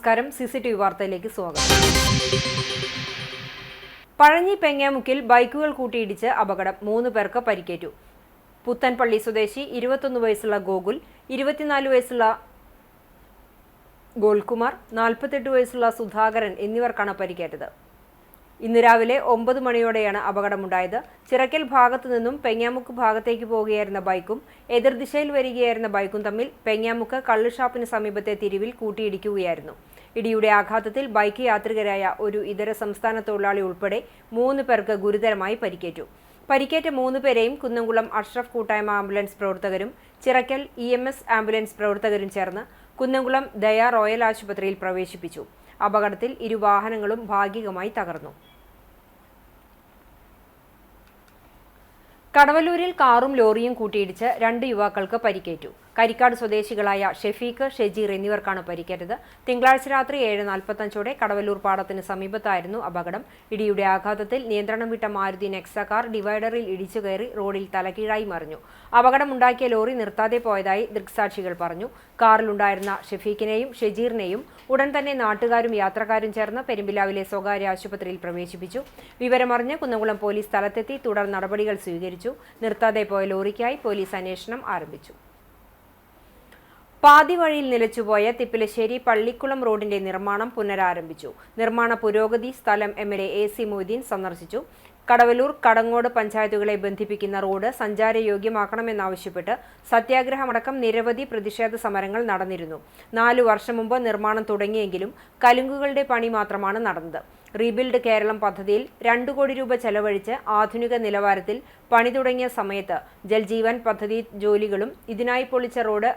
നമസ്കാരം, CCTV വാർത്തയിലേക്ക് സ്വാഗതം. പഴഞ്ഞി പെങ്ങാമുക്കിൽ ബൈക്കുകൾ കൂട്ടിയിടിച്ച് അപകടം, 3 പേർക്ക് പരിക്കേറ്റു. പുത്തൻപള്ളി സ്വദേശി 21 വയസ്സുള്ള ഗോകുൽ, 24 വയസ്സുള്ള ഗോൾകുമാർ, 48 വയസ്സുള്ള സുധാകരൻ എന്നിവർക്കാണ് പരിക്കേറ്റത്. ഇന്ന് രാവിലെ 9 മണിയോടെയാണ് അപകടമുണ്ടായത്. ചിറക്കൽ ഭാഗത്തു നിന്നും പെങ്ങാമുക്ക് ഭാഗത്തേക്ക് പോവുകയായിരുന്ന ബൈക്കും എതിർദിശയിൽ വരികയായിരുന്ന ബൈക്കും തമ്മിൽ പെങ്ങാമുക്ക് കള്ളുഷാപ്പിന് സമീപത്തെ തിരിവിൽ കൂട്ടിയിടിക്കുകയായിരുന്നു. ഇടിയുടെ ആഘാതത്തിൽ ബൈക്ക് യാത്രികരായ ഒരു ഇതര സംസ്ഥാന തൊഴിലാളി ഉൾപ്പെടെ 3 പേർക്ക് ഗുരുതരമായി പരിക്കേറ്റു. പരിക്കേറ്റ 3 പേരെയും കുന്നംകുളം അഷ്റഫ് കൂട്ടായ്മ ആംബുലൻസ് പ്രവർത്തകരും ചിറക്കൽ EMS ആംബുലൻസ് പ്രവർത്തകരും ചേർന്ന് കുന്നംകുളം ദയ റോയൽ ആശുപത്രിയിൽ പ്രവേശിപ്പിച്ചു. അപകടത്തിൽ 2 വാഹനങ്ങളും ഭാഗികമായി തകർന്നു. കടവല്ലൂരിൽ കാറും ലോറിയും കൂട്ടിയിടിച്ച് 2 യുവാക്കൾക്ക് പരിക്കേറ്റു. കരിക്കാട് സ്വദേശികളായ ഷെഫീഖ്, ഷെജീർ എന്നിവർക്കാണ് പരിക്കേറ്റത്. തിങ്കളാഴ്ച രാത്രി 7:45ഓടെ കടവല്ലൂർ പാടത്തിന് സമീപത്തായിരുന്നു അപകടം. ഇടിയുടെ ആഘാതത്തിൽ നിയന്ത്രണം വിട്ട മാരുതി നെക്സ കാർ ഡിവൈഡറിൽ ഇടിച്ചു കയറി റോഡിൽ തലകീഴായി മറിഞ്ഞു. അപകടമുണ്ടാക്കിയ ലോറി നിർത്താതെ പോയതായി ദൃക്സാക്ഷികൾ പറഞ്ഞു. കാറിലുണ്ടായിരുന്ന ഷെഫീഖിനെയും ഷെജീറിനെയും ഉടൻ തന്നെ നാട്ടുകാരും യാത്രക്കാരും ചേർന്ന് പെരുമ്പിലാവിലെ സ്വകാര്യ ആശുപത്രിയിൽ പ്രവേശിപ്പിച്ചു. വിവരമറിഞ്ഞ് കുന്നംകുളം പോലീസ് സ്ഥലത്തെത്തി തുടർ നടപടികൾ സ്വീകരിച്ചു. നിർത്താതെ പോയ ലോറിക്കായി പോലീസ് അന്വേഷണം ആരംഭിച്ചു. പാതി വഴിയിൽ നിലച്ചുപോയ തിപ്പിലശ്ശേരി പള്ളിക്കുളം റോഡിന്റെ നിർമ്മാണം പുനരാരംഭിച്ചു. നിർമ്മാണ പുരോഗതി സ്ഥലം MLA AC മൊയ്തീൻ സന്ദർശിച്ചു. കടവല്ലൂർ, കടങ്ങോട് പഞ്ചായത്തുകളെ ബന്ധിപ്പിക്കുന്ന റോഡ് സഞ്ചാരയോഗ്യമാക്കണമെന്നാവശ്യപ്പെട്ട് സത്യാഗ്രഹമടക്കം നിരവധി പ്രതിഷേധ സമരങ്ങൾ നടന്നിരുന്നു. 4 വർഷം മുമ്പ് നിർമ്മാണം തുടങ്ങിയെങ്കിലും കലുങ്കുകളുടെ പണി മാത്രമാണ് നടന്നത്. റീബിൽഡ് കേരളം പദ്ധതിയിൽ 2 കോടി രൂപ ചെലവഴിച്ച് ആധുനിക നിലവാരത്തിൽ പണി തുടങ്ങിയ സമയത്ത് ജൽജീവൻ പദ്ധതി ജോലികളും ഇതിനായി പൊളിച്ച റോഡ്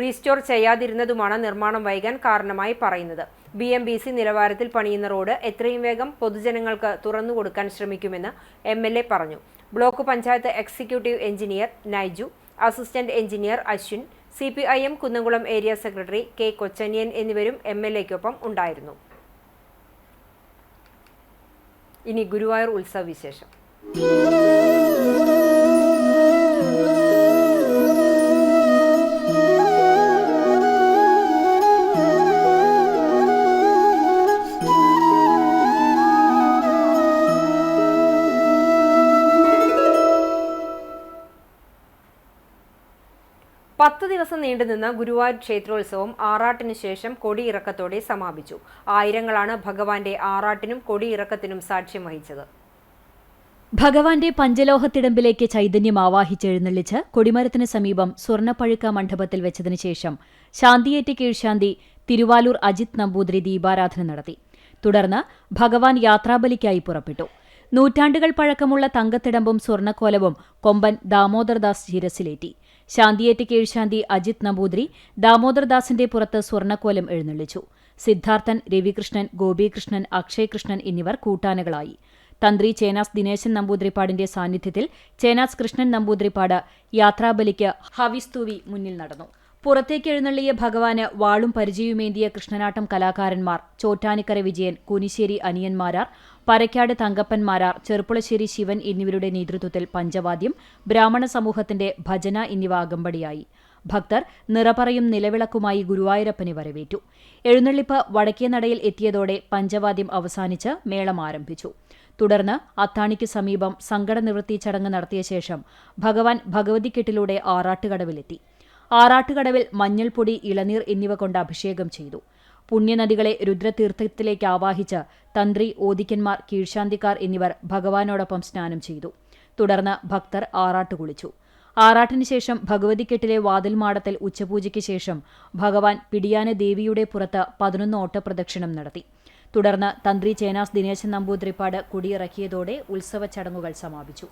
റീസ്റ്റോർ ചെയ്യാതിരുന്നതുമാണ് നിർമ്മാണം വൈകാൻ കാരണമായി പറയുന്നത്. BMBC നിലവാരത്തിൽ പണിയുന്ന റോഡ് എത്രയും വേഗം പൊതുജനങ്ങൾക്ക് തുറന്നുകൊടുക്കാൻ ശ്രമിക്കുമെന്ന് MLA പറഞ്ഞു. Block panchayat executive engineer Naiju, assistant engineer Ashwin, CPIM Kunnamkulam area secretary K Kochaniyan എന്നിവരും MLAയ്ക്കൊപ്പം ഉണ്ടായിരുന്നു. ഇനി ഗുരുവായൂർ ഉത്സവ വിശേഷം. ദിവസം നീണ്ടുനിന്ന ഗുരുവായൂർ ക്ഷേത്രോത്സവം ആറാട്ടിനു ശേഷം കൊടിയിറക്കത്തോടെ സമാപിച്ചു. ആയിരങ്ങളാണ് ഭഗവാന്റെ ആറാട്ടിനും കൊടിയിറക്കത്തിനും സാക്ഷ്യം വഹിച്ചത്. ഭഗവാന്റെ പഞ്ചലോഹത്തിടമ്പിലേക്ക് ചൈതന്യം ആവാഹിച്ചെഴുന്നള്ളിച്ച് കൊടിമരത്തിന് സമീപം സ്വർണ്ണപ്പഴുക്ക മണ്ഡപത്തിൽ വെച്ചതിനു ശേഷം ശാന്തിയേറ്റ് കീഴ്ശാന്തി തിരുവാലൂർ അജിത് നമ്പൂതിരി ദീപാരാധന നടത്തി. തുടർന്ന് ഭഗവാൻ യാത്രാബലിക്കായി പുറപ്പെട്ടു. നൂറ്റാണ്ടുകൾ പഴക്കമുള്ള തങ്കത്തിടമ്പും സ്വർണ്ണക്കോലവും കൊമ്പൻ ദാമോദർദാസ് ശിരസിലേറ്റി. ശാന്തിയേറ്റ് കീഴ്ശാന്തി അജിത് നമ്പൂതിരി ദാമോദർദാസിന്റെ പുറത്ത് സ്വർണ്ണക്കോലം എഴുന്നള്ളിച്ചു. സിദ്ധാർത്ഥൻ, രവികൃഷ്ണൻ, ഗോപികൃഷ്ണൻ, അക്ഷയ് കൃഷ്ണൻ എന്നിവർ കൂട്ടാനകളായി. തന്ത്രി ചേനാസ് ദിനേശൻ നമ്പൂതിരിപ്പാടിന്റെ സാന്നിധ്യത്തിൽ ചേനാസ് കൃഷ്ണൻ നമ്പൂതിരിപ്പാട് യാത്രാബലിക്ക് ഹവിസ്തൂവി മുന്നിൽ നടന്നു. പുറത്തേക്ക് എഴുന്നള്ളിയ ഭഗവാന് വാളും പരിചയുമേന്തിയ കൃഷ്ണനാട്ടം കലാകാരന്മാർ ചോറ്റാനിക്കര വിജയൻ, കുനിശ്ശേരി അനിയന്മാരാർ, പരക്കാട് തങ്കപ്പന്മാരാർ, ചെറുപ്പുളശ്ശേരി ശിവൻ എന്നിവരുടെ നേതൃത്വത്തിൽ പഞ്ചവാദ്യം, ബ്രാഹ്മണ സമൂഹത്തിന്റെ ഭജന എന്നിവ അകമ്പടിയായി. ഭക്തർ നിറപറയും നിലവിളക്കുമായി ഗുരുവായൂരപ്പനെ വരവേറ്റു. എഴുന്നള്ളിപ്പ് വടക്കേനടയിൽ എത്തിയതോടെ പഞ്ചവാദ്യം അവസാനിച്ച് മേളം ആരംഭിച്ചു. തുടർന്ന് അത്താണിക്ക് സമീപം സങ്കടനിവൃത്തി ചടങ്ങ് നടത്തിയ ശേഷം ഭഗവാൻ ഭഗവതിക്കെട്ടിലൂടെ ആറാട്ടുകടവിലെത്തി. ആറാട്ടുകടവിൽ മഞ്ഞൾപ്പൊടി, ഇളനീർ എന്നിവ കൊണ്ട് അഭിഷേകം ചെയ്തു. പുണ്യനദികളെ രുദ്രതീർത്ഥത്തിലേക്ക് ആവാഹിച്ച് തന്ത്രി, ഓദിക്കന്മാർ, കീഴ്ശാന്തിക്കാർ എന്നിവർ ഭഗവാനോടൊപ്പം സ്നാനം ചെയ്തു. തുടർന്ന് ഭക്തർ ആറാട്ടുകുളിച്ചു. ആറാട്ടിന് ശേഷം ഭഗവതിക്കെട്ടിലെ വാതിൽമാടത്തിൽ ഉച്ചപൂജയ്ക്ക് ശേഷം ഭഗവാൻ പിടിയാന ദേവിയുടെ പുറത്ത് 11 ഓട്ടപ്രദക്ഷിണം നടത്തി. തുടർന്ന് തന്ത്രി ചേനാസ് ദിനേശൻ നമ്പൂതിരിപ്പാട് കൊടിയിറക്കിയതോടെ ഉത്സവ ചടങ്ങുകൾ സമാപിച്ചു.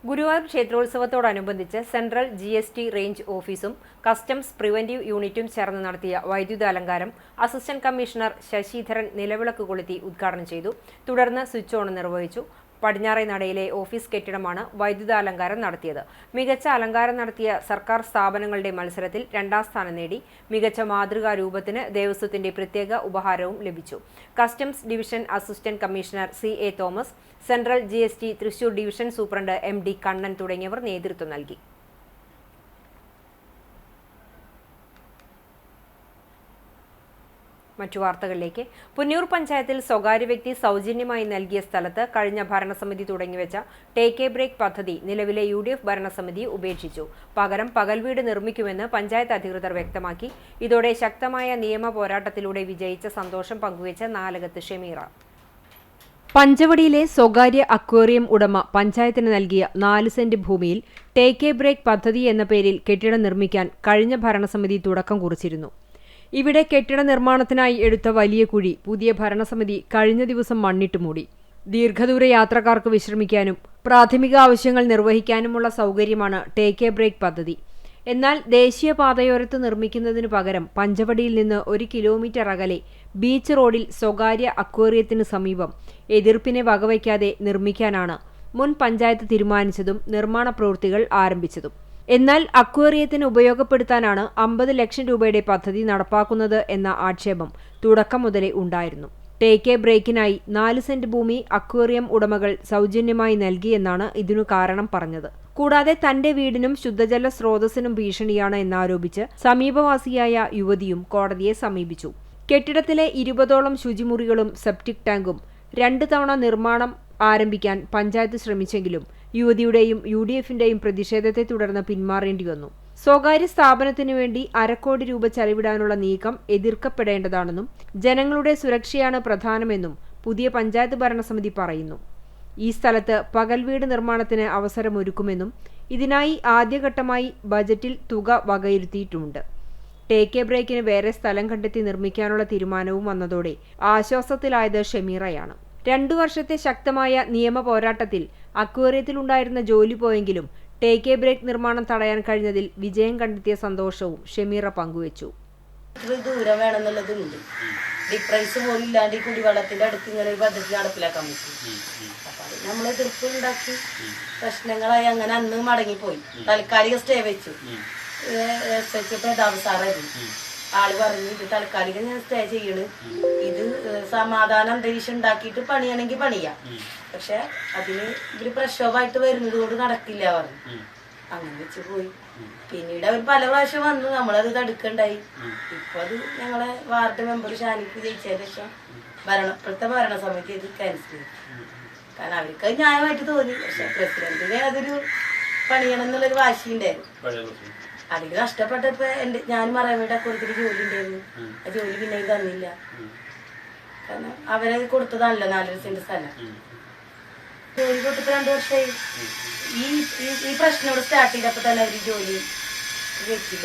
ഗുരുവായൂർ ക്ഷേത്രോത്സവത്തോടനുബന്ധിച്ച് സെൻട്രൽ GST റേഞ്ച് ഓഫീസും കസ്റ്റംസ് പ്രിവന്റീവ് യൂണിറ്റും ചേർന്ന് നടത്തിയ വൈദ്യുത അലങ്കാരം അസിസ്റ്റന്റ് കമ്മീഷണർ ശശിധരൻ നിലവിളക്ക് കൊളുത്തി ഉദ്ഘാടനം ചെയ്തു. തുടർന്ന് സ്വിച്ച് ഓൺ നിർവഹിച്ചു. പടിഞ്ഞാറേ നടയിലെ ഓഫീസ് കെട്ടിടമാണ് വൈദ്യുതാലങ്കാരം നടത്തിയത്. മികച്ച അലങ്കാരം നടത്തിയ സർക്കാർ സ്ഥാപനങ്ങളുടെ മത്സരത്തിൽ 2ാം സ്ഥാനം നേടി. മികച്ച മാതൃകാ രൂപത്തിന് ദേവസ്വത്തിന്റെ പ്രത്യേക ഉപഹാരവും ലഭിച്ചു. Customs division assistant commissioner CA Thomas, central GST Thrissur division superintendent MD Kannan തുടങ്ങിയവർ നേതൃത്വം നൽകി. മറ്റു വാർത്തകളിലേക്ക്. പുന്നൂർ പഞ്ചായത്തിൽ സ്വകാര്യ വ്യക്തി സൗജന്യമായി നൽകിയ സ്ഥലത്ത് കഴിഞ്ഞ ഭരണസമിതി തുടങ്ങിവെച്ച ടേക്ക് എ ബ്രേക്ക് പദ്ധതി നിലവിലെ UDF ഭരണസമിതി ഉപേക്ഷിച്ചു. പകരം പകൽവീട് നിർമ്മിക്കുമെന്ന് പഞ്ചായത്ത് അധികൃതർ വ്യക്തമാക്കി. ഇതോടെ ശക്തമായ നിയമ പോരാട്ടത്തിലൂടെ വിജയിച്ച സന്തോഷം പങ്കുവെച്ച നാലകത്ത് ഷമീറ. പഞ്ചവടിയിലെ സ്വകാര്യ അക്വേറിയം ഉടമ പഞ്ചായത്തിന് നൽകിയ 4 സെന്റ് ഭൂമിയിൽ ടേക്ക് എ ബ്രേക്ക് പദ്ധതി എന്ന പേരിൽ കെട്ടിടം നിർമ്മിക്കാൻ കഴിഞ്ഞ ഭരണസമിതി തുടക്കം കുറിച്ചിരുന്നു. ഇവിടെ കെട്ടിട നിർമ്മാണത്തിനായി എടുത്ത വലിയ കുഴി പുതിയ ഭരണസമിതി കഴിഞ്ഞ ദിവസം മണ്ണിട്ട് മൂടി. ദീർഘദൂര യാത്രക്കാർക്ക് വിശ്രമിക്കാനും പ്രാഥമിക ആവശ്യങ്ങൾ നിർവഹിക്കാനുമുള്ള സൗകര്യമാണ് ടേക്ക് എ ബ്രേക്ക് പദ്ധതി. എന്നാൽ ദേശീയപാതയോരത്ത് നിർമ്മിക്കുന്നതിനു പകരം പഞ്ചവടിയിൽ നിന്ന് 1 കിലോമീറ്റർ അകലെ ബീച്ച് റോഡിൽ സ്വകാര്യ അക്വേറിയത്തിന് സമീപം എതിർപ്പിനെ വകവയ്ക്കാതെ നിർമ്മിക്കാനാണ് മുൻ പഞ്ചായത്ത് തീരുമാനിച്ചതും നിർമ്മാണ പ്രവൃത്തികൾ ആരംഭിച്ചതും. എന്നാൽ അക്വേറിയത്തിന് ഉപയോഗപ്പെടുത്താനാണ് 50 ലക്ഷം രൂപയുടെ പദ്ധതി നടപ്പാക്കുന്നത് എന്ന ആക്ഷേപം തുടക്കം മുതലേ ഉണ്ടായിരുന്നു. ടേക്ക് എ ബ്രേക്കിനായി 4 സെന്റ് ഭൂമി അക്വേറിയം ഉടമകൾ സൗജന്യമായി നൽകിയെന്നാണ് ഇതിനു കാരണം പറഞ്ഞത്. കൂടാതെ തന്റെ വീടിനും ശുദ്ധജല സ്രോതസ്സിനും ഭീഷണിയാണ് എന്നാരോപിച്ച് സമീപവാസിയായ യുവതിയും കോടതിയെ സമീപിച്ചു. കെട്ടിടത്തിലെ 20ഓളം ശുചിമുറികളും സെപ്റ്റിക് ടാങ്കും 2 തവണ നിർമ്മാണം ആരംഭിക്കാൻ പഞ്ചായത്ത് ശ്രമിച്ചെങ്കിലും യുവതിയുടെയും UDFന്റെയും പ്രതിഷേധത്തെ തുടർന്ന് പിന്മാറേണ്ടി വന്നു. സ്വകാര്യ സ്ഥാപനത്തിനു വേണ്ടി 1/2 കോടി രൂപ ചെലവിടാനുള്ള നീക്കം എതിർക്കപ്പെടേണ്ടതാണെന്നും ജനങ്ങളുടെ സുരക്ഷയാണ് പ്രധാനമെന്നും പുതിയ പഞ്ചായത്ത് ഭരണസമിതി പറയുന്നു. ഈ സ്ഥലത്ത് പകൽവീട് നിർമ്മാണത്തിന് അവസരമൊരുക്കുമെന്നും ഇതിനായി ആദ്യഘട്ടമായി ബജറ്റിൽ തുക വകയിരുത്തിയിട്ടുണ്ട്. ടേക്ക് എ ബ്രേക്കിന് വേറെ സ്ഥലം കണ്ടെത്തി നിർമ്മിക്കാനുള്ള തീരുമാനവും വന്നതോടെ ആശ്വാസത്തിലായത് ഷമീറയാണ്. 2 വർഷത്തെ ശക്തമായ നിയമ പോരാട്ടത്തിൽ അക്വേറിയത്തിലുണ്ടായിരുന്ന ജോലി പോയെങ്കിലും ടേക്ക് എ ബ്രേക്ക് നിർമ്മാണം തടയാൻ കഴിഞ്ഞതിൽ വിജയം കണ്ടെത്തിയ സന്തോഷവും ഷമീറ പങ്കുവച്ചു. ദൂരം വേണമെന്നുള്ളതുണ്ട്. ഡിഫറൻസ് പോലും ഇല്ലാണ്ട് ഈ കുടിവെള്ളത്തിന്റെ അടുത്ത് ഇങ്ങനെ ഒരു പദ്ധതി നടപ്പിലാക്കാൻ പറ്റും. അപ്പൊ അത് നമ്മൾ എതിർപ്പ് ഉണ്ടാക്കി പ്രശ്നങ്ങളായി അങ്ങനെ അന്ന് മടങ്ങിപ്പോയി. താൽക്കാലിക സ്റ്റേ വെച്ചു. പ്രതാപ് സാറായിരുന്നു ആള് പറഞ്ഞു ഇത് താൽക്കാലികം ഞാൻ സ്റ്റേ ചെയ്യണ്, ഇത് സമാധാന അന്തരീക്ഷം ഉണ്ടാക്കിയിട്ട് പണിയാണെങ്കിൽ പണിയാം, പക്ഷെ അതിന് ഇവര് പ്രക്ഷോഭമായിട്ട് വരുന്നത് കൊണ്ട് നടക്കില്ല പറഞ്ഞു. അങ്ങനെ വെച്ച് പോയി. പിന്നീട് അവർ പല പ്രാവശ്യം വന്നു, നമ്മളത് തടുക്കണ്ടായി. ഇപ്പൊ അത് ഞങ്ങളെ വാർഡ് മെമ്പർ ഷാനിക്ക് ജയിച്ചതിന് ശേഷം ഇപ്പോഴത്തെ ഭരണസമിതി ഇത് ക്യാൻസൽ ചെയ്തു. കാരണം അവർക്ക് അത് ന്യായമായിട്ട് തോന്നി. പക്ഷെ പ്രസിഡന്റിന് അതൊരു പണിയണം എന്നുള്ളൊരു വാശിയുണ്ടായിരുന്നു. അതിൽ നഷ്ടപ്പെട്ടപ്പോ ഞാൻ മറവീടെ കൊടുത്തിട്ട് ജോലി ഉണ്ടായിരുന്നു. ആ ജോലി പിന്നെ തന്നില്ല. കാരണം അവരെ കൊടുത്തതാണല്ലോ 4 സെന്റ് സ്ഥലം. ജോലി കൊടുത്തിട്ട് 2 വർഷമായി. ഈ പ്രശ്നം ഇവിടെ സ്റ്റാർട്ട് ചെയ്തപ്പോ തന്നെ അവർ ജോലി വെച്ചില്ല.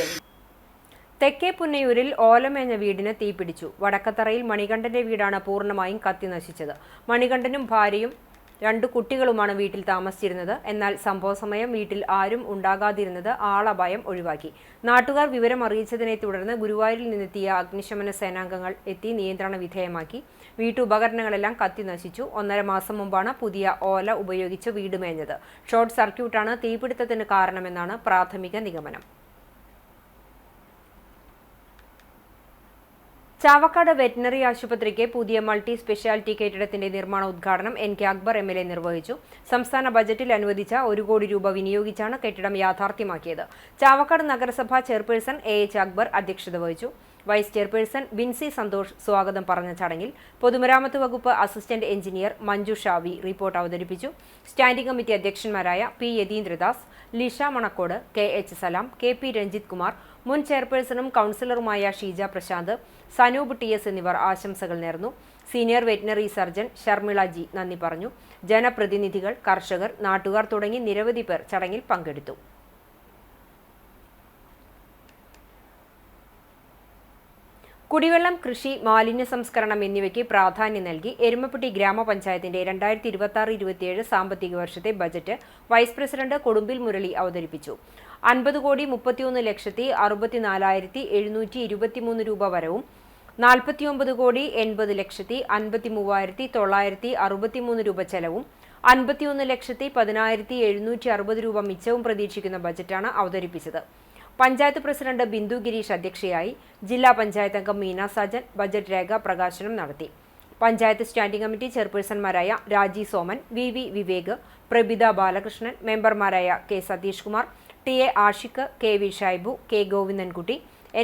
തെക്കേ പുന്നയൂരിൽ ഓലമേഞ്ഞ വീടിന് തീപിടിച്ചു. വടക്കത്തറയിൽ മണികണ്ഠന്റെ വീടാണ് പൂർണ്ണമായും കത്തി നശിച്ചത്. മണികണ്ഠനും ഭാര്യയും 2 കുട്ടികളുമാണ് വീട്ടിൽ താമസിച്ചിരുന്നത്. എന്നാൽ സംഭവ സമയം വീട്ടിൽ ആരും ഉണ്ടാകാതിരുന്നത് ആളപായം ഒഴിവാക്കി. നാട്ടുകാർ വിവരം അറിയിച്ചതിനെ തുടർന്ന് ഗുരുവായൂരിൽ നിന്നെത്തിയ അഗ്നിശമന സേനാംഗങ്ങൾ എത്തി നിയന്ത്രണ വിധേയമാക്കി. വീട്ടുപകരണങ്ങളെല്ലാം കത്തി നശിച്ചു. 1.5 മാസം മുമ്പാണ് പുതിയ ഓല ഉപയോഗിച്ച് വീട് മേഞ്ഞത്. ഷോർട്ട് സർക്യൂട്ടാണ് തീപിടുത്തത്തിന് കാരണമെന്നാണ് പ്രാഥമിക നിഗമനം. ചാവക്കാട് വെറ്റിനറി ആശുപത്രിക്ക് പുതിയ മൾട്ടി സ്പെഷ്യാലിറ്റി കെട്ടിടത്തിന്റെ നിർമ്മാണ ഉദ്ഘാടനം NK അക്ബർ MLA നിർവഹിച്ചു. സംസ്ഥാന ബജറ്റിൽ അനുവദിച്ച 1 കോടി രൂപ വിനിയോഗിച്ചാണ് കെട്ടിടം യാഥാർത്ഥ്യമാക്കിയത്. ചാവക്കാട് നഗരസഭാ ചെയർപേഴ്സൺ AH അക്ബർ അധ്യക്ഷത വഹിച്ചു. വൈസ് ചെയർപേഴ്സൺ ബിൻസി സന്തോഷ് സ്വാഗതം പറഞ്ഞ ചടങ്ങിൽ പൊതുമരാമത്ത് വകുപ്പ് assistant engineer Manju Shavi report അവതരിപ്പിച്ചു. സ്റ്റാൻഡിംഗ് കമ്മിറ്റി അധ്യക്ഷന്മാരായ P. Yatheendradas, Lisha Manakkode, KH Salam, KP Ranjith Kumar, മുൻ ചെയർപേഴ്സണും കൗൺസിലറുമായ ഷീജ പ്രശാന്ത്, സനൂപ് TS എന്നിവർ ആശംസകൾ നേർന്നു. Senior veterinary surgeon Sharmila G നന്ദി പറഞ്ഞു. ജനപ്രതിനിധികൾ, കർഷകർ, നാട്ടുകാർ തുടങ്ങി നിരവധി പേർ ചടങ്ങിൽ പങ്കെടുത്തു. കുടിവെള്ളം, കൃഷി, മാലിന്യ സംസ്കരണം എന്നിവയ്ക്ക് പ്രാധാന്യം നൽകി എരുമപ്പെട്ടി ഗ്രാമപഞ്ചായത്തിന്റെ 2026-27 സാമ്പത്തിക വർഷത്തെ ബജറ്റ് വൈസ് പ്രസിഡന്റ് കൊടുമ്പിൽ മുരളി അവതരിപ്പിച്ചു. 50,63,64,723 രൂപ വരവും 49,80,53,963 രൂപ ചെലവും 51,10,17,760 രൂപ മിച്ചവും പ്രതീക്ഷിക്കുന്ന ബജറ്റാണ് അവതരിപ്പിച്ചത്. പഞ്ചായത്ത് പ്രസിഡന്റ് ബിന്ദു ഗിരീഷ് അധ്യക്ഷയായി. ജില്ലാ പഞ്ചായത്ത് അംഗം മീന സാജൻ ബജറ്റ് രേഖ പ്രകാശനം നടത്തി. പഞ്ചായത്ത് സ്റ്റാൻഡിംഗ് കമ്മിറ്റി ചെയർപേഴ്സൺമാരായ രാജി സോമൻ, VV വിവേക്, പ്രബിത ബാലകൃഷ്ണൻ, മെമ്പർമാരായ K. Satheesh Kumar, TA Ashiq, KV Shaibu, K. Govindankutty,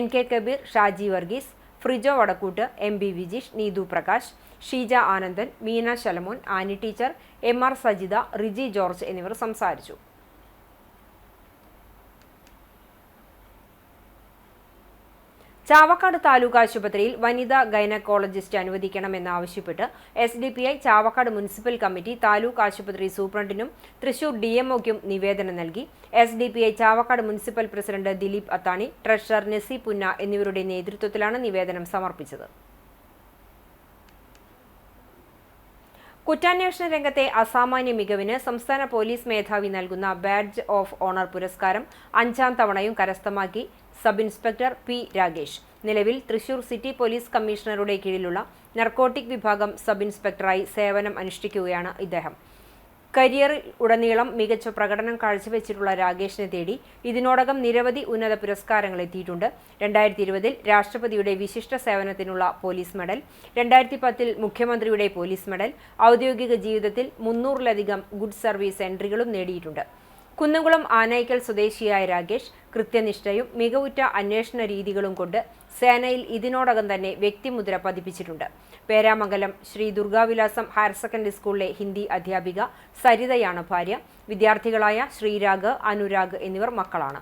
NK Kabeer, Shaji Varghese, Frijo Vadakkoot, MB Vijeesh, Neethu Prakash, Sheeja Anandan, Meena Shalamon, Annie teacher, MR Sajitha, Riji George എന്നിവർ സംസാരിച്ചു. ചാവക്കാട് താലൂക്ക് ആശുപത്രിയിൽ വനിതാ ഗൈനക്കോളജിസ്റ്റ് അനുവദിക്കണമെന്നാവശ്യപ്പെട്ട് SDPI Chavakkad municipal committee taluk ആശുപത്രി സൂപ്രണ്ടിനും തൃശൂർ DMOയ്ക്കും നിവേദനം നൽകി. SDPI Chavakkad municipal president Dileep Athani, treasurer Nesi Punna എന്നിവരുടെ നേതൃത്വത്തിലാണ് നിവേദനം സമർപ്പിച്ചത്. കുറ്റാന്വേഷണ രംഗത്തെ അസാമാന്യ മികവിന് സംസ്ഥാന പോലീസ് മേധാവി നൽകുന്ന ബാഡ്ജ് ഓഫ് ഓണർ പുരസ്കാരം 5ാം തവണയും കരസ്ഥമാക്കി സബ് ഇൻസ്പെക്ടർ P. രാഗേഷ്. നിലവിൽ തൃശൂർ സിറ്റി പോലീസ് കമ്മീഷണറുടെ കീഴിലുള്ള നർക്കോട്ടിക് വിഭാഗം സബ് ഇൻസ്പെക്ടറായി സേവനം അനുഷ്ഠിക്കുകയാണ് ഇദ്ദേഹം. കരിയറിൽ ഉടനീളം മികച്ച പ്രകടനം കാഴ്ചവെച്ചിട്ടുള്ള രാഗേഷിനെ തേടി ഇതിനോടകം നിരവധി ഉന്നത പുരസ്കാരങ്ങൾ എത്തിയിട്ടുണ്ട്. 2020 രാഷ്ട്രപതിയുടെ വിശിഷ്ട സേവനത്തിനുള്ള പോലീസ് മെഡൽ, 2010 മുഖ്യമന്ത്രിയുടെ പോലീസ് മെഡൽ, ഔദ്യോഗിക ജീവിതത്തിൽ 300-ലധികം ഗുഡ് സർവീസ് എൻട്രികളും നേടിയിട്ടുണ്ട്. കുന്നംകുളം ആനയിക്കൽ സ്വദേശിയായ രാഗേഷ് കൃത്യനിഷ്ഠയും മികവുറ്റ അന്വേഷണ രീതികളും കൊണ്ട് സേനയിൽ ഇതിനോടകം തന്നെ വ്യക്തിമുദ്ര പതിപ്പിച്ചിട്ടുണ്ട്. പേരാമംഗലം ശ്രീ ദുർഗാവിലാസം ഹയർ സെക്കൻഡറി സ്കൂളിലെ ഹിന്ദി അധ്യാപിക സരിതയാണ് ഭാര്യ. വിദ്യാർത്ഥികളായ ശ്രീരാഗ്, അനുരാഗ് എന്നിവർ മക്കളാണ്.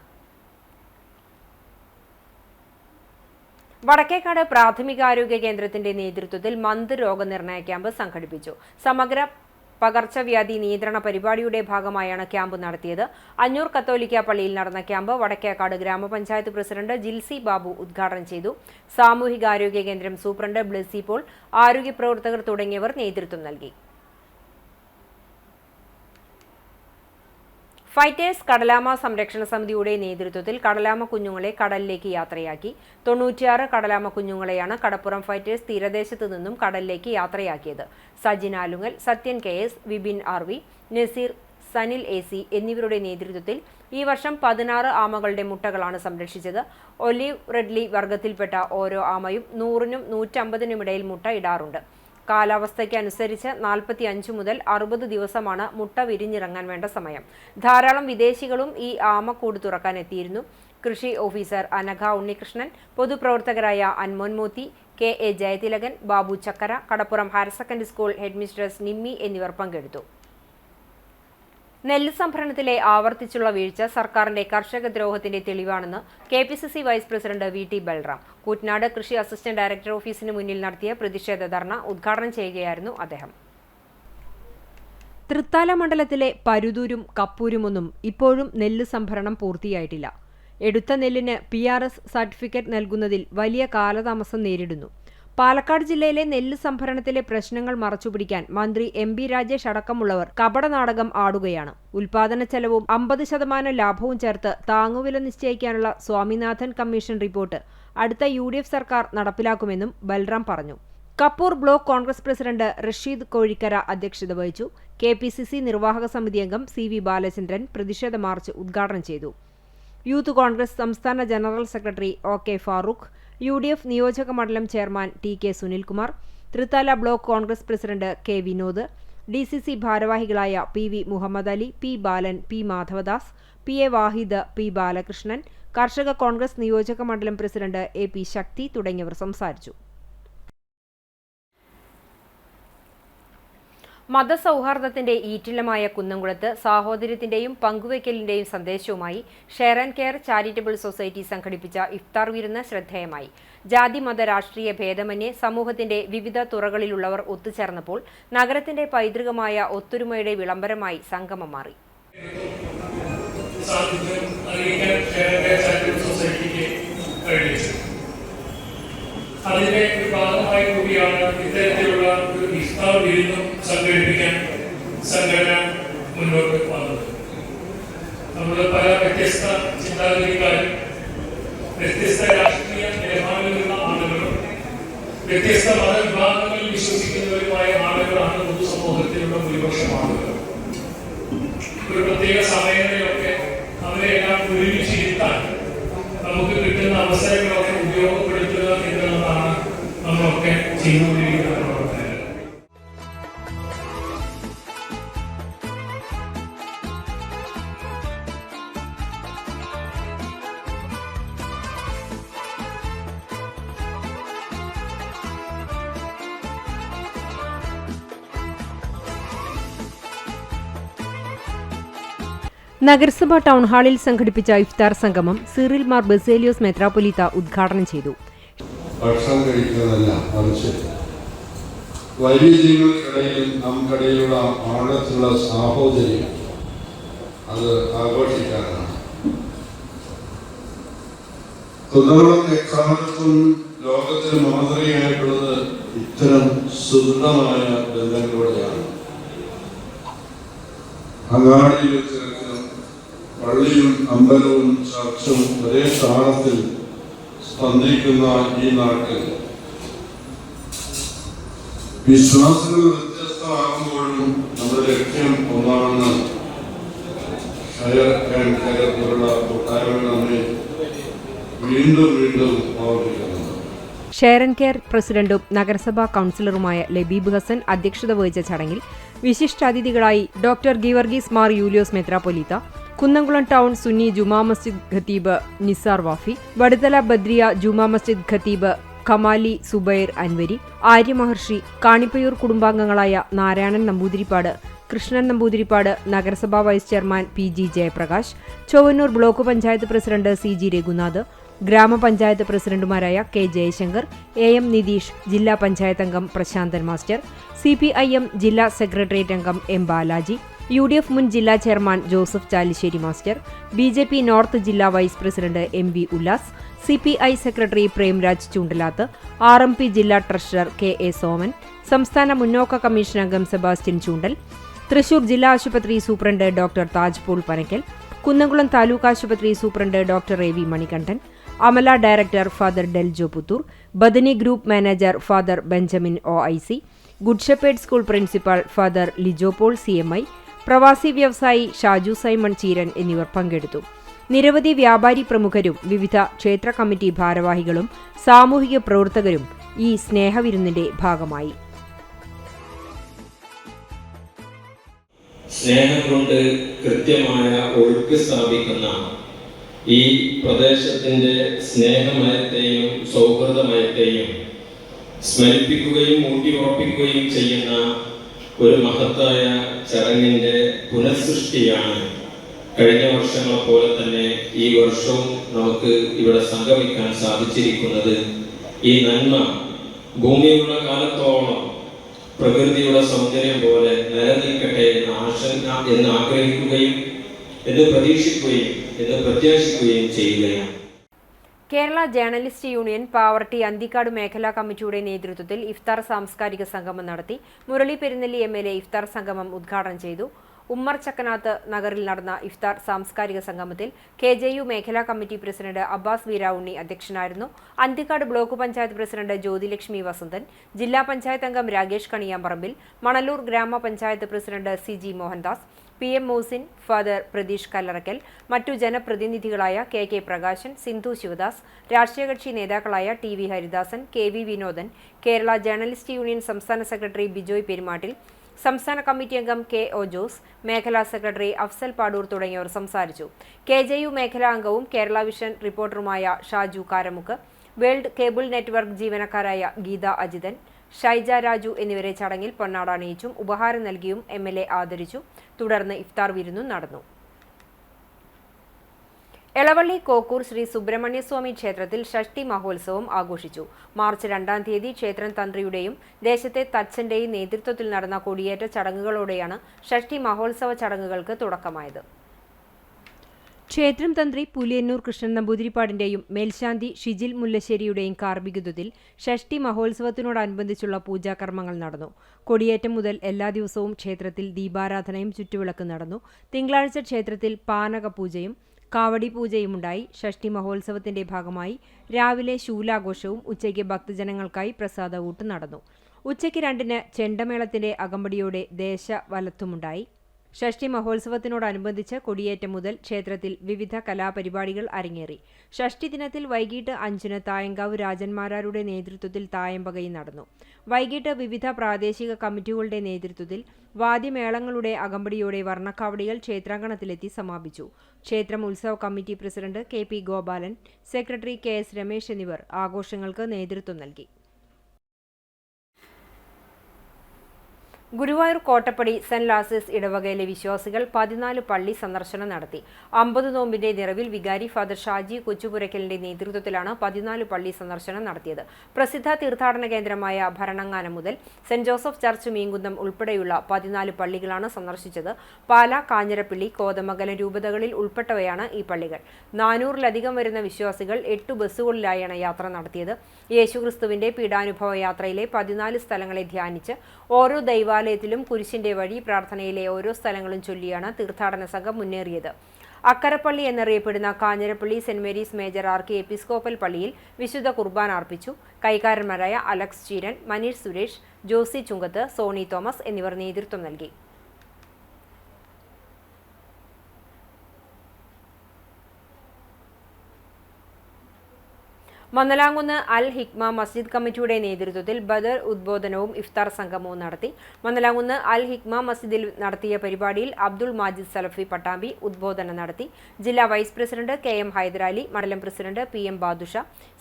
വടക്കേക്കാട് പ്രാഥമികാരോഗ്യ കേന്ദ്രത്തിന്റെ നേതൃത്വത്തിൽ മന്ത് രോഗനിർണയ ക്യാമ്പ് സംഘടിപ്പിച്ചു. സമഗ്ര പകർച്ചവ്യാധി നിയന്ത്രണ പരിപാടിയുടെ ഭാഗമായാണ് ക്യാമ്പ് നടത്തിയത്. അഞ്ഞൂർ കത്തോലിക്ക പള്ളിയിൽ നടന്ന ക്യാമ്പ് വടക്കേക്കാട് ഗ്രാമപഞ്ചായത്ത് പ്രസിഡന്റ് ജിൽസി ബാബു ഉദ്ഘാടനം ചെയ്തു. സാമൂഹികാരോഗ്യ കേന്ദ്രം സൂപ്രണ്ട് ബ്ലെസി പോൾ, ആരോഗ്യ പ്രവർത്തകർ തുടങ്ങിയവർ നേതൃത്വം നൽകി. ഫൈറ്റേഴ്സ് കടലാമ സംരക്ഷണ സമിതിയുടെ നേതൃത്വത്തിൽ കടലാമ കുഞ്ഞുങ്ങളെ കടലിലേക്ക് യാത്രയാക്കി. 96 കടലാമ കുഞ്ഞുങ്ങളെയാണ് കടപ്പുറം ഫൈറ്റേഴ്സ് തീരദേശത്ത് നിന്നും കടലിലേക്ക് യാത്രയാക്കിയത്. Sajin Alungal, Sathyan KS, Vipin RV, Naseer, Sanil AC എന്നിവരുടെ നേതൃത്വത്തിൽ ഈ വർഷം 16 ആമകളുടെ മുട്ടകളാണ് സംരക്ഷിച്ചത്. ഒലീവ് റെഡ്ലി വർഗത്തിൽപ്പെട്ട ഓരോ ആമയും 100-നും 150-നും ഇടയിൽ മുട്ട ഇടാറുണ്ട്. കാലാവസ്ഥയ്ക്ക് അനുസരിച്ച് 45 മുതൽ 60 ദിവസമാണ് മുട്ട വിരിഞ്ഞിറങ്ങാൻ വേണ്ട സമയം. ധാരാളം വിദേശികളും ഈ ആമക്കൂട് തുറക്കാൻ എത്തിയിരുന്നു. കൃഷി ഓഫീസർ അനഘ ഉണ്ണികൃഷ്ണൻ, പൊതുപ്രവർത്തകരായ Anmon Mothi, KA Jayathilakan, Babu Chakkara, Kadappuram higher secondary school headmistress Nimmi എന്നിവർ പങ്കെടുത്തു. നെല്ല് സംഭരണത്തിലെ ആവർത്തിച്ചുള്ള വീഴ്ച സർക്കാരിന്റെ കർഷക ദ്രോഹത്തിന്റെ തെളിവാണെന്ന് KPCC vice president VT Balram. Koottanad കൃഷി അസിസ്റ്റന്റ് ഡയറക്ടർ ഓഫീസിന് മുന്നിൽ നടത്തിയ പ്രതിഷേധ ധർണ ഉദ്ഘാടനം ചെയ്യുകയായിരുന്നു അദ്ദേഹം. തൃത്താല മണ്ഡലത്തിലെ പരുതൂരും കപ്പൂരുമൊന്നും ഇപ്പോഴും നെല്ല് സംഭരണം പൂർത്തിയായിട്ടില്ല. എടുത്ത നെല്ലിന് PRS സർട്ടിഫിക്കറ്റ് നൽകുന്നതിൽ വലിയ കാലതാമസം നേരിടുന്നു. പാലക്കാട് ജില്ലയിലെ നെല്ല് സംഭരണത്തിലെ പ്രശ്നങ്ങൾ മറച്ചുപിടിക്കാൻ മന്ത്രി MB രാജേഷ് അടക്കമുള്ളവർ കപടനാടകം ആടുകയാണ്. ഉൽപാദന ചെലവും 50% ലാഭവും ചേർത്ത് താങ്ങുവില നിശ്ചയിക്കാനുള്ള സ്വാമിനാഥൻ കമ്മീഷൻ റിപ്പോർട്ട് അടുത്ത UDF സർക്കാർ നടപ്പിലാക്കുമെന്നും ബൽറാം പറഞ്ഞു. കപ്പൂർ ബ്ലോക്ക് കോൺഗ്രസ് പ്രസിഡന്റ് റഷീദ് കോഴിക്കര അധ്യക്ഷത വഹിച്ചു. KPCC നിർവാഹക സമിതി അംഗം CV ബാലചന്ദ്രൻ പ്രതിഷേധ മാർച്ച് ഉദ്ഘാടനം ചെയ്തു. യൂത്ത് കോൺഗ്രസ് സംസ്ഥാന general secretary OK Farooq, UDF നിയോജക മണ്ഡലം chairman TK Sunilkumar, Thrithala block Congress president K Vinod, DCC ഭാരവാഹികളായ PV Muhammad Ali, P Balan, P Madhavadas, PA Wahid, P Balakrishnan, Karshaka Congress നിയോജക മണ്ഡലം പ്രസിഡന്റ് AP ശക്തി തുടങ്ങിയവർ സംസാരിച്ചു. മതസൗഹാർദ്ദത്തിന്റെ ഈറ്റില്ലമായ കുന്നംകുളത്ത് സാഹോദര്യത്തിന്റെയും പങ്കുവയ്ക്കലിന്റെയും സന്ദേശവുമായി share and care charitable society സംഘടിപ്പിച്ച ഇഫ്താർ വിരുന്ന് ശ്രദ്ധേയമായി. ജാതി മത രാഷ്ട്രീയ ഭേദമന്യേ സമൂഹത്തിന്റെ വിവിധ തുറകളിലുള്ളവർ ഒത്തുചേർന്നപ്പോൾ നഗരത്തിന്റെ പൈതൃകമായ ഒത്തൊരുമയുടെ വിളംബരമായി സംഗമം മാറി. അതിന്റെ ഒരു ഭാഗമായി കൂടിയാണ് ഇത്തരത്തിലുള്ള ഒരു ഇഫ്താർ വിരുന്നും സംഘടിപ്പിക്കാൻ സംഘടന മുന്നോട്ട് വന്നത്. നമ്മൾ പല വ്യത്യസ്ത ചിന്താഗതിക്കാരും വ്യത്യസ്ത രാഷ്ട്രീയ നിലപാടുകളുള്ള ആളുകളും വ്യത്യസ്ത മതവിഭാഗങ്ങളിൽ വിശ്വസിക്കുന്നവരുമായ ആളുകളാണ് പൊതുസമൂഹത്തിലുള്ള ഭൂരിപക്ഷം ആളുകൾ. ഒരു പ്രത്യേക സമയങ്ങളിലൊക്കെ അവരെല്ലാം ഒരുമിച്ചിരുത്താൻ നമുക്ക് കിട്ടുന്ന അവസരങ്ങളൊക്കെ ഉപയോഗപ്പെടുത്തുക എന്നുള്ളതാണ് നമ്മളൊക്കെ ചെയ്തുകൊണ്ടിരിക്കുന്ന പ്രവർത്തനങ്ങൾ. നഗരസഭ ടൗൺഹാളിൽ സംഘടിപ്പിച്ച ഇഫ്താർ സംഗമം സിറിൽ മാർ ബസേലിയോസ് മെത്രാപ്പൊലീത്ത ഉദ്ഘാടനം ചെയ്തു. ഭക്ഷണം കഴിക്കുന്നതല്ല, മറിച്ച് വൈവിധ്യങ്ങൾക്കിടയിൽ നമുക്കിടയിലുള്ള ആഴത്തിലുള്ള സാഹോദര്യം അത് ആഘോഷിക്കാനാണ്. കുന്നംകുളം എക്കാലത്തും ലോകത്തിന് മാതൃകയായിട്ടുള്ളത് ഇത്തരം സുദൃഢമായ ബന്ധങ്ങളിലൂടെയാണ്. അങ്ങാടിയിലെ തിരക്കിലും പള്ളിയും അമ്പലവും ചർച്ചും ഒരേ താളത്തിൽ സ്പന്ദിക്കുന്ന ഈ നാട്ടിൽ വിശ്വാസങ്ങൾ വ്യത്യസ്തമാകുമ്പോഴും നമ്മുടെ ലക്ഷ്യം ഒന്നാണെന്ന് പോലുള്ള കൂട്ടായ്മകൾ നമ്മെ വീണ്ടും ഓർമ്മിക്കുന്നുണ്ട്. ഷെയർ ആൻഡ് കെയർ പ്രസിഡന്റും നഗരസഭാ കൌൺസിലറുമായ ലബീബ് ഹസൻ അധ്യക്ഷത വഹിച്ച ചടങ്ങിൽ വിശിഷ്ടാതിഥികളായി ഡോക്ടർ ഗീവർഗീസ് മാർ യൂലിയോസ് മെത്രാപ്പൊലീത്ത, കുന്നംകുളം ടൗൺ സുന്നി ജുമാ മസ്ജിദ് ഖത്തീബ് നിസാർ വാഫി, വടുതല ബദ്രിയ ജുമാ മസ്ജിദ് ഖത്തീബ് കമാലി സുബൈർ അൻവരി, ആര്യമഹർഷി, കാണിപ്പയൂർ കുടുംബാംഗങ്ങളായ നാരായണൻ നമ്പൂതിരിപ്പാട്, കൃഷ്ണൻ നമ്പൂതിരിപ്പാട്, നഗരസഭാ vice chairman PG Jayaprakash, Chovvannur block panchayat president CG Reghunath, ഗ്രാമപഞ്ചായത്ത് പ്രസിഡന്റുമാരായ K ജയശങ്കർ, AM നിതീഷ്, ജില്ലാ പഞ്ചായത്ത് അംഗം പ്രശാന്തൻ മാസ്റ്റർ, CPIM ജില്ലാ സെക്രട്ടേറിയറ്റ് അംഗം M ബാലാജി, UDF മുൻ ജില്ലാ chairman Joseph Chalissery master, BJP north ജില്ലാ vice president MB Ullas, CPI secretary Premraj Choondalath, RMP ജില്ലാ ട്രഷറർ KA സോമൻ, സംസ്ഥാന മുന്നോക്ക കമ്മീഷൻ അംഗം സെബാസ്റ്റ്യൻ ചൂണ്ടൽ, തൃശൂർ ജില്ലാ ആശുപത്രി superintendent doctor Taj Paul Panakkal, Kunnamkulam taluk ആശുപത്രി superintendent doctor AV Manikandan, Amala director father Deljo Puthur, Bethany group manager father Benjamin OIC, Good Shepherd School principal father Lijo Paul CMI, പ്രവാസി വ്യവസായി ഷാജു സൈമൺ ചീരൻ എന്നിവർ പങ്കെടുത്തു. നിരവധി വ്യാപാരി പ്രമുഖരും വിവിധ ക്ഷേത്ര കമ്മിറ്റി ഭാരവാഹികളും സാമൂഹിക പ്രവർത്തകരും ഈ സ്നേഹവിരുന്നിന്റെ ഭാഗമായി. സ്നേഹം കൊണ്ട് കൃത്യമായ ഒഴുക്ക് സ്ഥാപിക്കുന്ന ഈ പ്രദേശത്തിന്റെ സ്നേഹമയത്തെയും സൗഹൃദമയത്തെയും സ്മരിപ്പിക്കുകയും ഊട്ടിയുറപ്പിക്കുകയും ചെയ്യുന്ന ഒരു മഹത്തായ ചടങ്ങിന്റെ പുനഃസൃഷ്ടിയാണ് കഴിഞ്ഞ വർഷങ്ങളെ പോലെ തന്നെ ഈ വർഷവും നമുക്ക് ഇവിടെ സംഗമിക്കാൻ സാധിച്ചിരിക്കുന്നത്. ഈ നന്മ ഭൂമിയുള്ള കാലത്തോളം പ്രകൃതിയുടെ സൗന്ദര്യം പോലെ നിലനിൽക്കട്ടെ എന്ന് ആഗ്രഹിക്കുകയും എന്ന് പ്രതീക്ഷിക്കുകയും എന്ന് പ്രത്യാശിക്കുകയും ചെയ്യുകയാണ്. കേരള ജേർണലിസ്റ്റ് യൂണിയൻ പാവർട്ടി അന്തിക്കാട് മേഖലാ കമ്മിറ്റിയുടെ നേതൃത്വത്തിൽ ഇഫ്താർ സാംസ്കാരിക സംഗമം നടത്തി. മുരളി പെരുന്നെല്ലി MLA ഇഫ്താർ സംഗമം ഉദ്ഘാടനം ചെയ്തു. ഉമ്മർ ചക്കനാത്ത് നഗറിൽ നടന്ന ഇഫ്താർ സാംസ്കാരിക സംഗമത്തിൽ KJU മേഖലാ കമ്മിറ്റി പ്രസിഡന്റ് അബ്ബാസ് വീരാവുണ്ണി അധ്യക്ഷനായിരുന്നു. അന്തിക്കാട് ബ്ലോക്ക് പഞ്ചായത്ത് പ്രസിഡന്റ് ജ്യോതിലക്ഷ്മി വസന്തൻ, ജില്ലാ പഞ്ചായത്ത് അംഗം രാകേഷ് കണിയാമ്പറമ്പിൽ, മണലൂർ ഗ്രാമപഞ്ചായത്ത് president CG Mohandas, PM Mohsin, father Pratheesh Kallarakkal, മറ്റു ജനപ്രതിനിധികളായ KK പ്രകാശൻ, സിന്ധു ശിവദാസ്, രാഷ്ട്രീയ കക്ഷി നേതാക്കളായ TV Haridasan, KV Vinodan, Kerala journalist union സംസ്ഥാന സെക്രട്ടറി ബിജോയ് പെരുമാട്ടിൽ, സംസ്ഥാന കമ്മിറ്റി അംഗം KO ജോസ്, മേഖലാ സെക്രട്ടറി അഫ്സൽ പാടൂർ തുടങ്ങിയവർ സംസാരിച്ചു. KJU മേഖലാ അംഗവും കേരള വിഷൻ റിപ്പോർട്ടറുമായ Shaju Karamukku, World Cable Network ജീവനക്കാരായ ഗീത അജിതൻ, ഷൈജ രാജു എന്നിവരെ ചടങ്ങിൽ പൊന്നാട അണിയിച്ചും ഉപഹാരം നൽകിയും MLA ആദരിച്ചു. തുടർന്ന് ഇഫ്താർ വിരുന്നും നടന്നു. എളവള്ളി കോക്കൂർ ശ്രീ സുബ്രഹ്മണ്യസ്വാമി ക്ഷേത്രത്തിൽ ഷഷ്ടി മഹോത്സവം ആഘോഷിച്ചു. മാർച്ച് 2-ാം തീയതി ക്ഷേത്രം തന്ത്രിയുടെയും ദേശത്തെ തച്ചന്റെയും നേതൃത്വത്തിൽ നടന്ന കൊടിയേറ്റ ചടങ്ങുകളോടെയാണ് ഷഷ്ടി മഹോത്സവ ചടങ്ങുകൾക്ക് തുടക്കമായത്. ക്ഷേത്രം തന്ത്രി പുലിയന്നൂർ കൃഷ്ണൻ നമ്പൂതിരിപ്പാടിന്റെയും മേൽശാന്തി ഷിജിൽ മുല്ലശ്ശേരിയുടെയും കാർമ്മികത്വത്തിൽ ഷഷ്ടി മഹോത്സവത്തിനോടനുബന്ധിച്ചുള്ള പൂജാകർമ്മങ്ങൾ നടന്നു. കൊടിയേറ്റം മുതൽ എല്ലാ ദിവസവും ക്ഷേത്രത്തിൽ ദീപാരാധനയും ചുറ്റുവിളക്ക് നടന്നു. തിങ്കളാഴ്ച ക്ഷേത്രത്തിൽ പാനകപൂജയും കാവടി പൂജയുമുണ്ടായി. ഷഷ്ടി മഹോത്സവത്തിന്റെ ഭാഗമായി രാവിലെ ശൂലാഘോഷവും ഉച്ചയ്ക്ക് ഭക്തജനങ്ങൾക്കായി പ്രസാദകൂട്ട് നടന്നു. ഉച്ചയ്ക്ക് 2-ന് ചെണ്ടമേളത്തിന്റെ അകമ്പടിയോടെ ദേശവലത്തുമുണ്ടായി. ഷഷ്ടി മഹോത്സവത്തിനോടനുബന്ധിച്ച് കൊടിയേറ്റം മുതൽ ക്ഷേത്രത്തിൽ വിവിധ കലാപരിപാടികൾ അരങ്ങേറി. ഷഷ്ടി ദിനത്തിൽ വൈകിട്ട് 5-ന് തായങ്കാവ് രാജന്മാരാരുടെ നേതൃത്വത്തിൽ തായമ്പകയും നടന്നു. വൈകിട്ട് വിവിധ പ്രാദേശിക കമ്മിറ്റികളുടെ നേതൃത്വത്തിൽ വാദ്യമേളങ്ങളുടെ അകമ്പടിയോടെ വർണ്ണക്കാവടികൾ ക്ഷേത്രാങ്കണത്തിലെത്തി സമാപിച്ചു. ക്ഷേത്രം ഉത്സവ committee president KP Gopalan, secretary KS Ramesh എന്നിവർ ആഘോഷങ്ങൾക്ക് നേതൃത്വം നൽകി. ഗുരുവായൂർ കോട്ടപ്പടി സെന്റ് ലാസേഴ്സ് ഇടവകയിലെ വിശ്വാസികൾ 14 പള്ളി സന്ദർശനം നടത്തി. 50 നോമ്പിന്റെ നിറവിൽ വികാരി ഫാദർ ഷാജി കൊച്ചുപുരയ്ക്കലിന്റെ നേതൃത്വത്തിലാണ് 14 പള്ളി സന്ദർശനം നടത്തിയത്. പ്രസിദ്ധ തീർത്ഥാടന കേന്ദ്രമായ ഭരണങ്ങാനം മുതൽ സെന്റ് ജോസഫ് ചർച്ച് മീൻകുന്നം ഉൾപ്പെടെയുള്ള 14 പള്ളികളാണ് സന്ദർശിച്ചത്. പാല, കാഞ്ഞിരപ്പള്ളി, കോതമംഗലം രൂപതകളിൽ ഉൾപ്പെട്ടവയാണ് ഈ പള്ളികൾ. 400-ലധികം വരുന്ന വിശ്വാസികൾ 8 ബസ്സുകളിലായാണ് യാത്ര നടത്തിയത്. യേശുക്രിസ്തുവിന്റെ പീഡാനുഭവ യാത്രയിലെ 14 സ്ഥലങ്ങളെ ധ്യാനിച്ച് ഓരോ ദൈവാലയത്തിലും കുരിശിന്റെ വഴി പ്രാർത്ഥനയിലെ ഓരോ സ്ഥലങ്ങളും ചൊല്ലിയാണ് തീർത്ഥാടന സംഘം മുന്നേറിയത്. അക്കരപ്പള്ളി എന്നറിയപ്പെടുന്ന Kanjirappally Saint Mary's major archiepiscopal പള്ളിയിൽ വിശുദ്ധ കുർബാന അർപ്പിച്ചു. കൈക്കാരന്മാരായ അലക്സ് ചീരൻ, മനീഷ് സുരേഷ്, ജോസി ചുങ്കത്ത്, സോണി തോമസ് എന്നിവർ നേതൃത്വം നൽകി. മന്നലാംകുന്ന് അൽ ഹിക്മ മസ്ജിദ് കമ്മിറ്റിയുടെ നേതൃത്വത്തിൽ ബദർ ഉദ്ബോധനവും ഇഫ്താർ സംഗമവും നടത്തി. മന്നലാംകുന്ന് അൽ ഹിക്മ മസ്ജിദിൽ നടത്തിയ പരിപാടിയിൽ അബ്ദുൾ മാജിദ് സലഫി പട്ടാമ്പി ഉദ്ബോധനം നടത്തി. ജില്ലാ വൈസ് പ്രസിഡന്റ് KM ഹൈദരാലി, മണ്ഡലം president PM Badusha,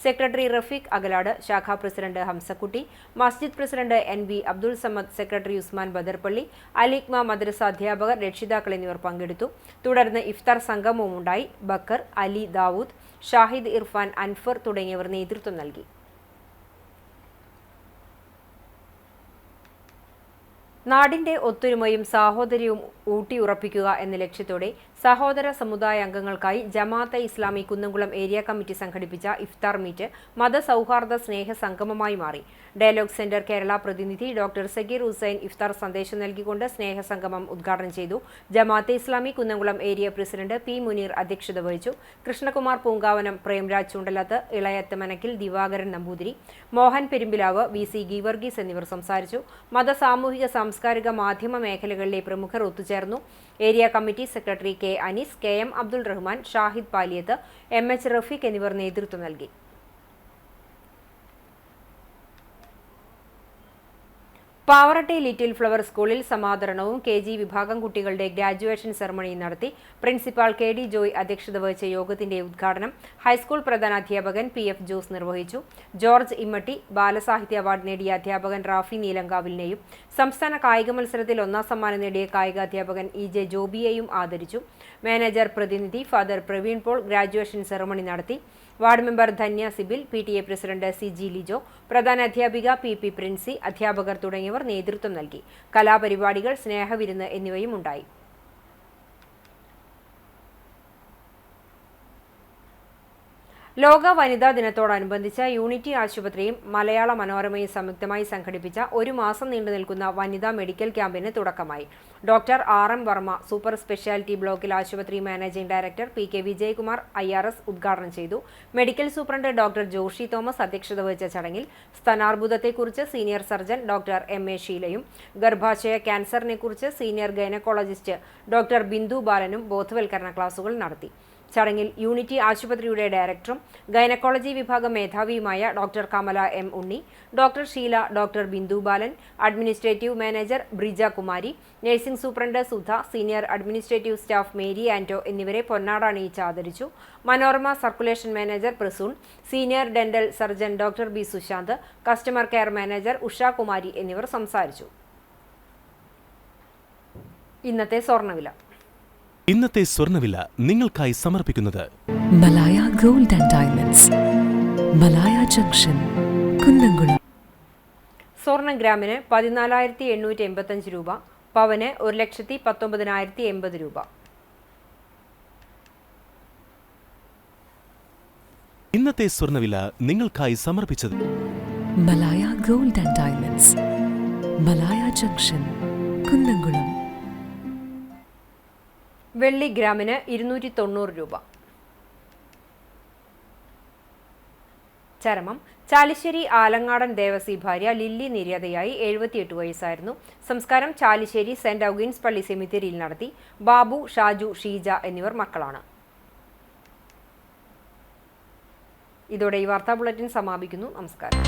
secretary Rafeeq Agalad, ശാഖാ പ്രസിഡന്റ് ഹംസക്കുട്ടി, മസ്ജിദ് president NB Abdul Samad, secretary Usman Badarpally, Al Hikma മദ്രസ അധ്യാപകർ, രക്ഷിതാക്കൾ എന്നിവർ പങ്കെടുത്തു. തുടർന്ന് ഇഫ്താർ സംഗമവും ഉണ്ടായി. ബക്കർ, അലി, ദാവൂദ്, ഷാഹിദ്, ഇർഫാൻ, അൻഫർ തുടങ്ങിയവർ നേതൃത്വം നൽകി. നാടിന്റെ ഒത്തൊരുമയും സാഹോദര്യവും ഊട്ടിയുറപ്പിക്കുക എന്ന ലക്ഷ്യത്തോടെ സഹോദര സമുദായ അംഗങ്ങൾക്കായി ജമാഅത്തെ ഇസ്ലാമി കുന്നംകുളം ഏരിയ കമ്മിറ്റി സംഘടിപ്പിച്ച ഇഫ്താർ മീറ്റ് മതസൗഹാർദ്ദ സ്നേഹ സംഗമമായി മാറി. ഡയലോഗ് സെന്റർ കേരള പ്രതിനിധി ഡോക്ടർ സഗീർ ഹുസൈൻ ഇഫ്താർ സന്ദേശം നൽകിക്കൊണ്ട് സ്നേഹസംഗമം ഉദ്ഘാടനം ചെയ്തു. Jamaat-e Islami Kunnamkulam area president P Muneer അധ്യക്ഷത വഹിച്ചു. കൃഷ്ണകുമാർ പൂങ്കാവനം, പ്രേംരാജ് ചൂണ്ടലത്ത്, ഇളയത്തമനക്കിൽ ദിവാകരൻ നമ്പൂതിരി, മോഹൻ പെരുമ്പിലാവ്, VC ഗീവർഗീസ് എന്നിവർ സംസാരിച്ചു. മത, സാമൂഹിക, സാംസ്കാരിക, മാധ്യമ മേഖലകളിലെ പ്രമുഖർ ഒത്തുചേർന്നു. Area committee secretary K Anees, KM Abdul Rahman, Shahid Paliyath, MH Rafeeq എന്നിവർ നേതൃത്വം നൽകി. പാവറട്ടി ലിറ്റിൽ ഫ്ലവർ സ്കൂളിൽ സമാദരണവും KG വിഭാഗം കുട്ടികളുടെ ഗ്രാജുവേഷൻ സെറമണിയും നടത്തി. പ്രിൻസിപ്പാൾ KD ജോയ് അധ്യക്ഷത വഹിച്ച യോഗത്തിന്റെ ഉദ്ഘാടനം ഹൈസ്കൂൾ പ്രധാനാധ്യാപകൻ PF ജോസ് നിർവഹിച്ചു. ജോർജ് ഇമ്മട്ടി ബാലസാഹിത്യ അവാർഡ് നേടിയ അധ്യാപകൻ റാഫി നീലങ്കാവിലിനെയും സംസ്ഥാന കായിക മത്സരത്തിൽ 1ാം സമ്മാനം നേടിയ കായികാധ്യാപകൻ EJ ജോബിയെയും ആദരിച്ചു. മാനേജർ പ്രതിനിധി father Praveen Paul graduation ceremony നടത്തി. Ward member Dhanya Sibil, PTA president CG Lijo, പ്രധാന അധ്യാപിക PP പ്രിൻസി, അധ്യാപകർ തുടങ്ങിയവർ നേതൃത്വം നൽകി. കലാപരിപാടികൾ, സ്നേഹവിരുന്ന് എന്നിവയും ഉണ്ടായി. ലോക വനിതാ ദിനത്തോടനുബന്ധിച്ച് യൂണിറ്റി ആശുപത്രിയും മലയാള മനോരമയും സംയുക്തമായി സംഘടിപ്പിച്ച 1 മാസം നീണ്ടുനിൽക്കുന്ന വനിതാ മെഡിക്കൽ ക്യാമ്പിന് തുടക്കമായി. Doctor RM Varma super speciality ബ്ലോക്കിൽ ആശുപത്രി managing director PK Vijayakumar IRS ഉദ്ഘാടനം ചെയ്തു. Medical superintendent doctor Joshi Thomas അധ്യക്ഷത വഹിച്ച ചടങ്ങിൽ സ്തനാർബുദത്തെക്കുറിച്ച് സീനിയർ സർജൻ ഡോക്ടർ MA ഷീലയും ഗർഭാശയ ക്യാൻസറിനെക്കുറിച്ച് സീനിയർ ഗൈനക്കോളജിസ്റ്റ് ഡോക്ടർ ബിന്ദു ബാലനും ബോധവൽക്കരണ ക്ലാസുകൾ നടത്തി. ചടങ്ങിൽ യൂണിറ്റി ആശുപത്രിയുടെ ഡയറക്ടറും ഗൈനക്കോളജി വിഭാഗം മേധാവിയുമായ doctor Kamala M Unni, doctor Sheela, doctor Bindu Balan, administrative manager Brija Kumari, nursing superintendent Sudha, senior administrative staff Mary Anto എന്നിവരെ പൊന്നാട അണിയിച്ച് ആദരിച്ചു. Manorama circulation manager Prasoon, senior dental surgeon doctor B Sushanth, customer care manager Usha Kumari എന്നിവർ സംസാരിച്ചു. ഇന്നത്തെ സ്വർണ്ണവില നിങ്ങൾക്കായി സമർപ്പിക്കുന്നത് Malaya Gold and Diamonds, Malaya junction, Kunnamkulam. സ്വർണം ഗ്രാമിന് 14,885 രൂപ, പവന് 1,19,080 രൂപ. ഇന്നത്തെ സ്വർണ്ണവില നിങ്ങൾക്കായി സമർപ്പിച്ചത് Malaya Gold and Diamonds, Malaya junction, Kunnamkulam. വെള്ളി ഗ്രാമിന് 290 രൂപ. ചരമം ചാലിശ്ശേരി ആലങ്ങാടൻ ദേവസി ഭാര്യ ലില്ലി നിര്യാതയായി 78 വയസ്സായിരുന്നു. സംസ്കാരം ചാലിശ്ശേരി സെന്റ് ഔഗീൻസ് പള്ളി സെമിത്തേരിയിൽ നടത്തി. ബാബു, ഷാജു, ഷീജ എന്നിവർ മക്കളാണ്. ഇതോടെ ഈ വാർത്താ ബുള്ളറ്റിൻ സമാപിക്കുന്നു. നമസ്കാരം.